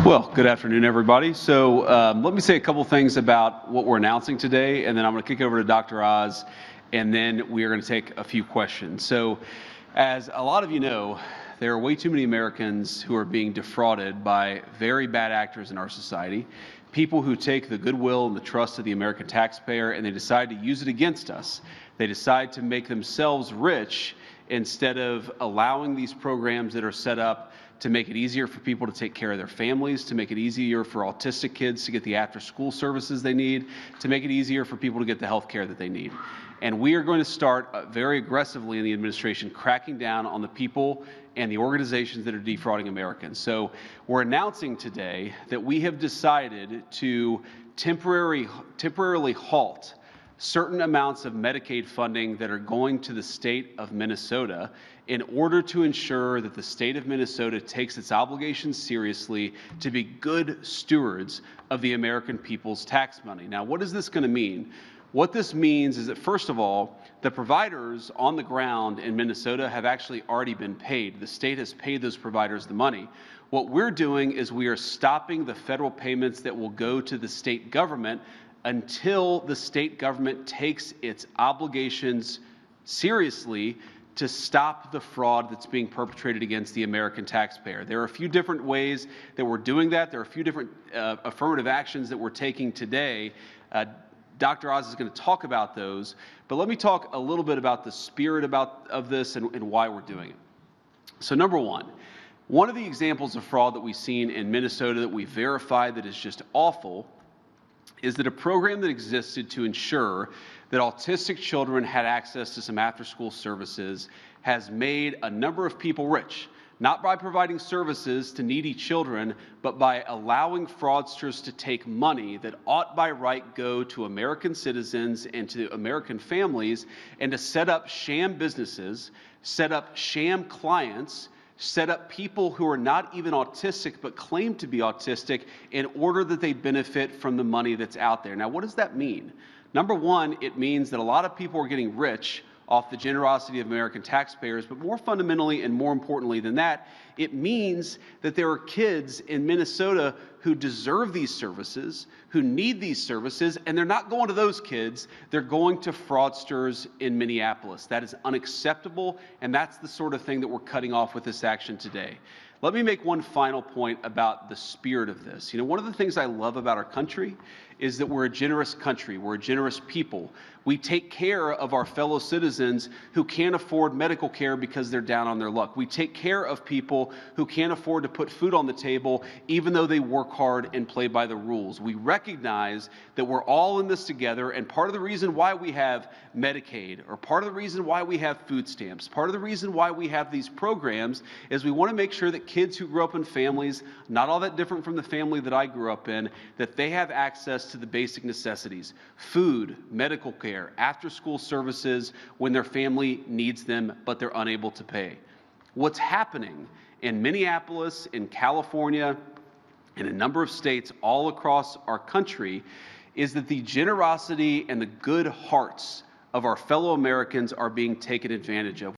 Well, good afternoon, everybody. So let me say a couple things about what we're announcing today, and then I'm going to kick over to Dr. Oz, and then we are going to take a few questions. So as a lot of you know, there are way too many Americans who are being defrauded by very bad actors in our society, people who take the goodwill and the trust of the American taxpayer and they decide to use it against us. They decide to make themselves rich instead of allowing these programs that are set up to make it easier for people to take care of their families, to make it easier for autistic kids to get the after-school services they need, to make it easier for people to get the health care that they need. And we are going to start very aggressively in the administration cracking down on the people and the organizations that are defrauding Americans. So we're announcing today that we have decided to temporarily halt certain amounts of Medicaid funding that are going to the state of Minnesota in order to ensure that the state of Minnesota takes its obligations seriously to be good stewards of the American people's tax money. Now, what is this going to mean? What this means is that, first of all, the providers on the ground in Minnesota have actually already been paid. The state has paid those providers the money. What we're doing is we are stopping the federal payments that will go to the state government until the state government takes its obligations seriously to stop the fraud that's being perpetrated against the American taxpayer. There are a few different ways that we're doing that. There are a few different affirmative actions that we're taking today. Dr. Oz is going to talk about those, but let me talk a little bit about the spirit of this and why we're doing it. So number one of the examples of fraud that we've seen in Minnesota that we verified that is just awful is that a program that existed to ensure that autistic children had access to some after-school services has made a number of people rich, not by providing services to needy children, but by allowing fraudsters to take money that ought by right go to American citizens and to American families and to set up sham businesses, set up sham clients, set up people who are not even autistic but claim to be autistic in order that they benefit from the money that's out there. Now, what does that mean? Number one, it means that a lot of people are getting rich off the generosity of American taxpayers, but more fundamentally and more importantly than that, it means that there are kids in Minnesota who deserve these services, who need these services, and they're not going to those kids, they're going to fraudsters in Minneapolis. That is unacceptable, and that's the sort of thing that we're cutting off with this action today. Let me make one final point about the spirit of this. You know, one of the things I love about our country is that we're a generous country, we're a generous people. We take care of our fellow citizens who can't afford medical care because they're down on their luck. We take care of people who can't afford to put food on the table even though they work hard and play by the rules. We recognize that we're all in this together, and part of the reason why we have Medicaid, or part of the reason why we have food stamps, part of the reason why we have these programs is we want to make sure that kids who grow up in families not all that different from the family that I grew up in, that they have access to the basic necessities: food, medical care, after-school services when their family needs them but they're unable to pay. What's happening in Minneapolis, in California, in a number of states all across our country is that the generosity and the good hearts of our fellow Americans are being taken advantage of.